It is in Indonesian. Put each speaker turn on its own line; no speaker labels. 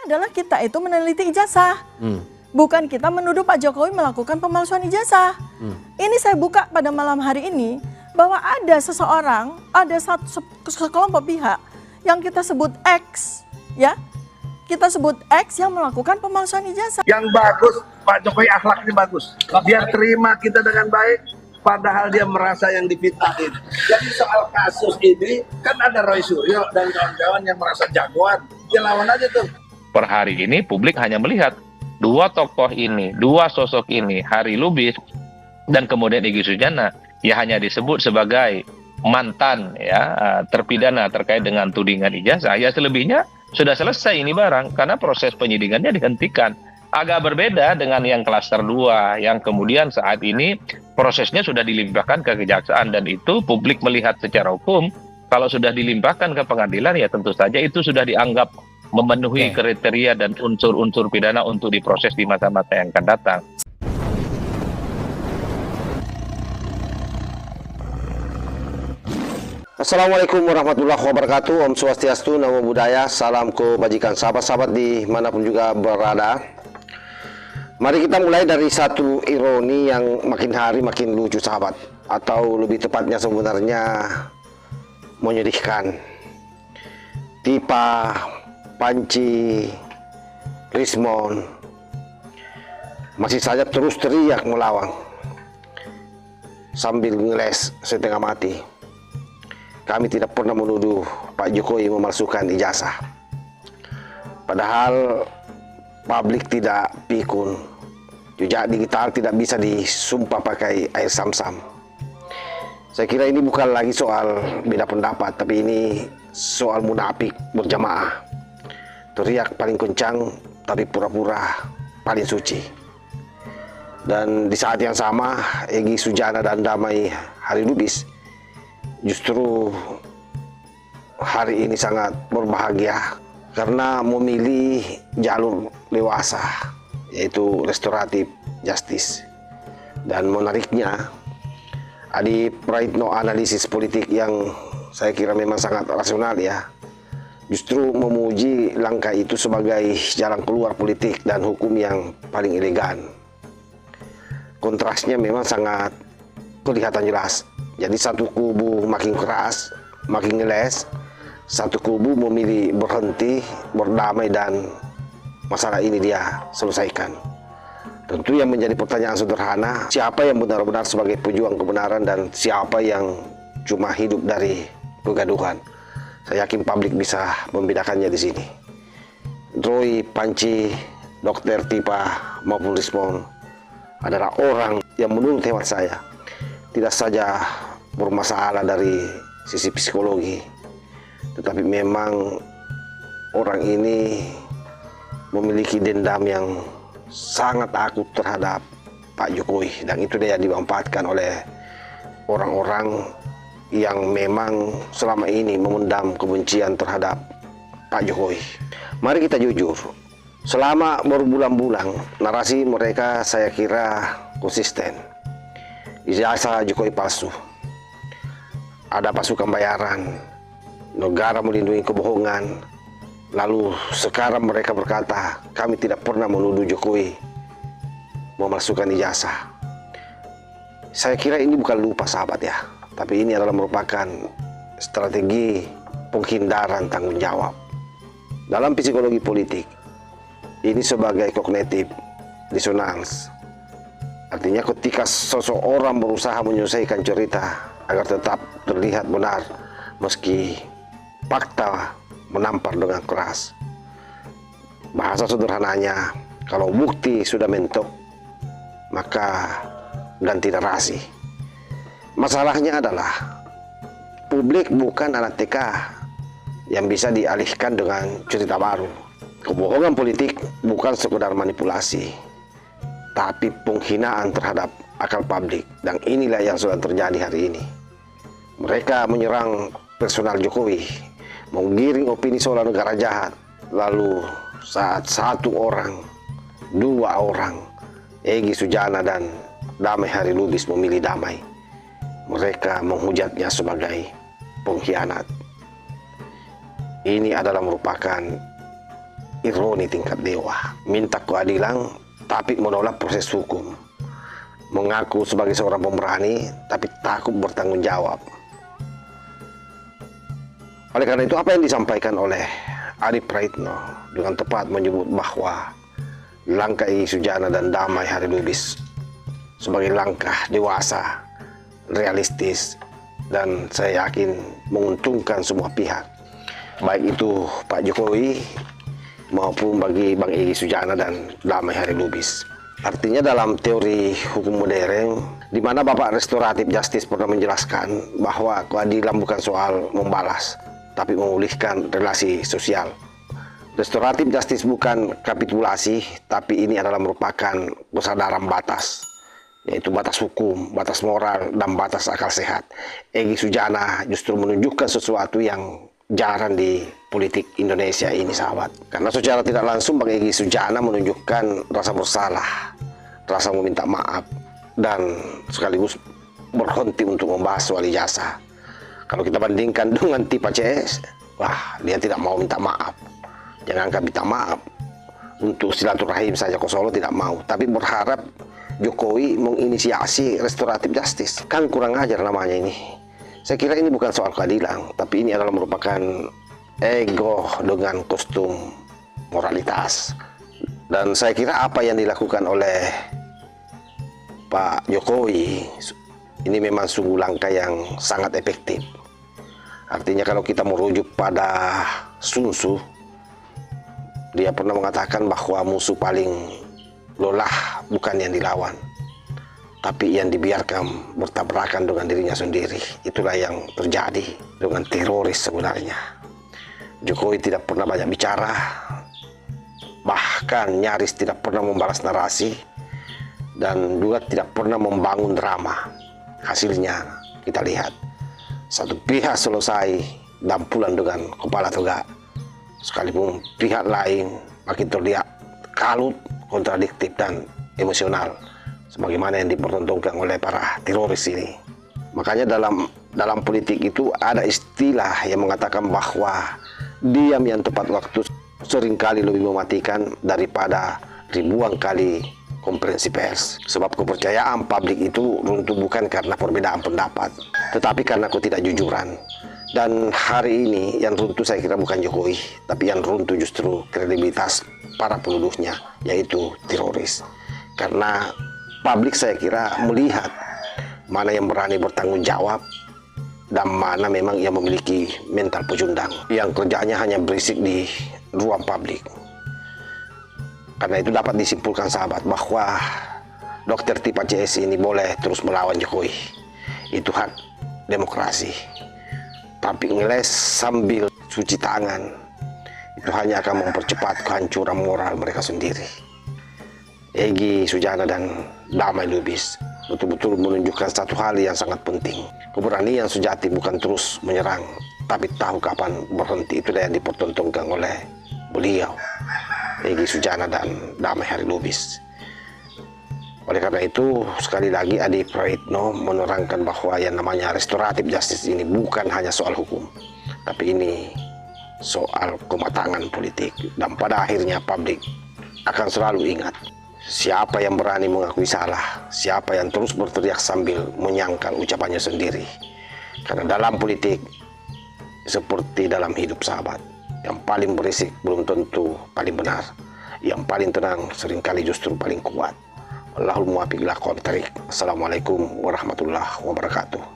adalah kita itu meneliti ijazah. Bukan kita menuduh Pak Jokowi melakukan pemalsuan ijazah. Ini saya buka pada malam hari ini bahwa ada seseorang, ada sekelompok pihak yang kita sebut X, ya. Kita sebut X yang melakukan pemalsuan ijazah.
Yang bagus, Pak Jokowi akhlaknya bagus. Dia terima kita dengan baik, padahal dia merasa yang difitnahin. Jadi soal kasus ini, kan ada Roy Suryo dan kawan-kawan yang merasa jagoan. Dia lawan aja tuh.
Per hari ini publik hanya melihat dua tokoh ini, dua sosok ini, Hari Lubis dan kemudian Egy Sujana, ya hanya disebut sebagai mantan ya terpidana terkait dengan tudingan ijazah. Ya selebihnya sudah selesai ini barang karena proses penyidikannya dihentikan. Agak berbeda dengan yang klaster 2 yang kemudian saat ini prosesnya sudah dilimpahkan ke kejaksaan, dan itu publik melihat secara hukum kalau sudah dilimpahkan ke pengadilan ya tentu saja itu sudah dianggap memenuhi kriteria dan unsur-unsur pidana untuk diproses di masa-masa yang akan datang.
Assalamualaikum warahmatullahi wabarakatuh. Om Swastiastu, Namo Buddhaya, salam kebajikan sahabat-sahabat dimanapun juga berada. Mari kita mulai dari satu ironi yang makin hari makin lucu sahabat, atau lebih tepatnya sebenarnya menyedihkan. Tipa, Panci, Rismon masih saja terus teriak melawan sambil ngeles setengah mati. Kami tidak pernah menuduh Pak Jokowi memalsukan ijazah. Padahal publik tidak pikun. Jejak digital tidak bisa disumpah pakai air zam-zam. Saya kira ini bukan lagi soal beda pendapat, tapi ini soal munafik berjamaah. Teriak paling kencang, tapi pura-pura paling suci. Dan di saat yang sama, Egy Sujana dan Damai Hari Lubis justru hari ini sangat berbahagia karena memilih jalur dewasa, yaitu restoratif justice. Dan menariknya, Adi Praitno analisis politik yang saya kira memang sangat rasional ya, justru memuji langkah itu sebagai jalan keluar politik dan hukum yang paling elegan. Kontrasnya memang sangat kelihatan jelas. Jadi satu kubu makin keras, makin ngeles, satu kubu memilih berhenti, berdamai, dan masalah ini dia selesaikan. Tentu yang menjadi pertanyaan sederhana, siapa yang benar-benar sebagai pejuang kebenaran dan siapa yang cuma hidup dari kegaduhan. Saya yakin publik bisa membedakannya di sini. Roy, Panci, Dr. Tipa maupun Rismon adalah orang yang menurut hemat saya tidak saja bermasalah dari sisi psikologi, tetapi memang orang ini memiliki dendam yang sangat akut terhadap Pak Jokowi, dan itu dia dimanfaatkan oleh orang-orang yang memang selama ini memendam kebencian terhadap Pak Jokowi. Mari kita jujur, selama berbulan-bulan narasi mereka saya kira konsisten. Ijazah Jokowi palsu, ada pasukan bayaran, negara melindungi kebohongan. Lalu sekarang mereka berkata, kami tidak pernah menuduh Jokowi memalsukan ijazah. Saya kira ini bukan lupa sahabat ya, tapi ini adalah merupakan strategi penghindaran tanggung jawab. Dalam psikologi politik, ini sebagai cognitive dissonance. Artinya ketika seseorang berusaha menyelesaikan cerita agar tetap terlihat benar, meski fakta menampar dengan keras. Bahasa sederhananya, kalau bukti sudah mentok, maka ganti narasi. Masalahnya adalah publik bukan anak TK yang bisa dialihkan dengan cerita baru. Kebohongan politik bukan sekedar manipulasi, tapi penghinaan terhadap akal publik, dan inilah yang sudah terjadi hari ini. Mereka menyerang personal Jokowi, menggiring opini seolah negara jahat. Lalu saat satu orang, dua orang, Egy Sujana dan Damai Hari Lubis memilih damai, mereka menghujatnya sebagai pengkhianat. Ini adalah merupakan ironi tingkat dewa. Minta keadilan tapi menolak proses hukum. Mengaku sebagai seorang pemberani tapi takut bertanggung jawab. Oleh karena itu, apa yang disampaikan oleh Adi Praitno dengan tepat menyebut bahwa langkah Egy Sujana dan Damai Hari Lubis sebagai langkah dewasa, realistis, dan saya yakin menguntungkan semua pihak, baik itu Pak Jokowi maupun bagi Bang Egy Sujana dan Damai Hari Lubis. Artinya dalam teori hukum modern, di mana Bapak Restoratif Justice pernah menjelaskan bahwa keadilan bukan soal membalas, tapi memulihkan relasi sosial. Restoratif Justice bukan kapitulasi, tapi ini adalah merupakan kesadaran batas, yaitu batas hukum, batas moral, dan batas akal sehat. Egy Sujana justru menunjukkan sesuatu yang jarang di politik Indonesia ini, sahabat. Karena secara tidak langsung Bang Egy Sujana menunjukkan rasa bersalah, rasa meminta maaf, dan sekaligus berhenti untuk membahas soal ijazah. Kalau kita bandingkan dengan tipe CS, wah, dia tidak mau minta maaf. Jangankan minta maaf, untuk silaturahim saja ke Solo tidak mau, tapi berharap Jokowi menginisiasi restoratif justice. Kan kurang ajar namanya ini. Saya kira ini bukan soal keadilan, tapi ini adalah merupakan ego dengan kostum moralitas. Dan saya kira apa yang dilakukan oleh Pak Jokowi ini memang sungguh langkah yang sangat efektif. Artinya kalau kita merujuk pada Sun Tzu, dia pernah mengatakan bahwa musuh paling lelah bukan yang dilawan, tapi yang dibiarkan bertabrakan dengan dirinya sendiri. Itulah yang terjadi dengan teroris sebenarnya. Jokowi tidak pernah banyak bicara, bahkan nyaris tidak pernah membalas narasi, dan juga tidak pernah membangun drama. Hasilnya kita lihat, satu pihak selesai dan pulang dengan kepala tegak, sekalipun pihak lain makin terlihat kalut, kontradiktif, dan emosional, sebagaimana yang dipertontonkan oleh para teroris ini. Makanya dalam politik itu ada istilah yang mengatakan bahwa diam yang tepat waktu seringkali lebih mematikan daripada ribuan kali konferensi pers. Sebab kepercayaan publik itu runtuh bukan karena perbedaan pendapat, tetapi karena ketidakjujuran. Dan hari ini yang runtuh saya kira bukan Jokowi, tapi yang runtuh justru kredibilitas para penuduhnya, yaitu teroris. Karena publik saya kira melihat mana yang berani bertanggung jawab dan mana memang yang memiliki mental pecundang, yang kerjanya hanya berisik di ruang publik. Karena itu dapat disimpulkan, sahabat, bahwa dokter tipe CS ini boleh terus melawan Jokowi. Itu hak demokrasi. Tapi ngeles sambil cuci tangan, itu hanya akan mempercepat kehancuran moral mereka sendiri. Egy Sujana dan Damai Lubis betul-betul menunjukkan satu hal yang sangat penting. Keberanian sejati bukan terus menyerang, tapi tahu kapan berhenti. Itulah yang dipertontonkan oleh beliau, Egy Sujana dan Damai Hari Lubis. Oleh karena itu, sekali lagi Adi Praitno menerangkan bahwa yang namanya restoratif justice ini bukan hanya soal hukum, tapi ini soal kematangan politik. Dan pada akhirnya publik akan selalu ingat siapa yang berani mengakui salah, siapa yang terus berteriak sambil menyangkal ucapannya sendiri. Karena dalam politik, seperti dalam hidup, sahabat, yang paling berisik belum tentu paling benar, yang paling tenang seringkali justru paling kuat. Allahul muwaffiq ila aqwamit thariq. Assalamualaikum warahmatullahi wabarakatuh.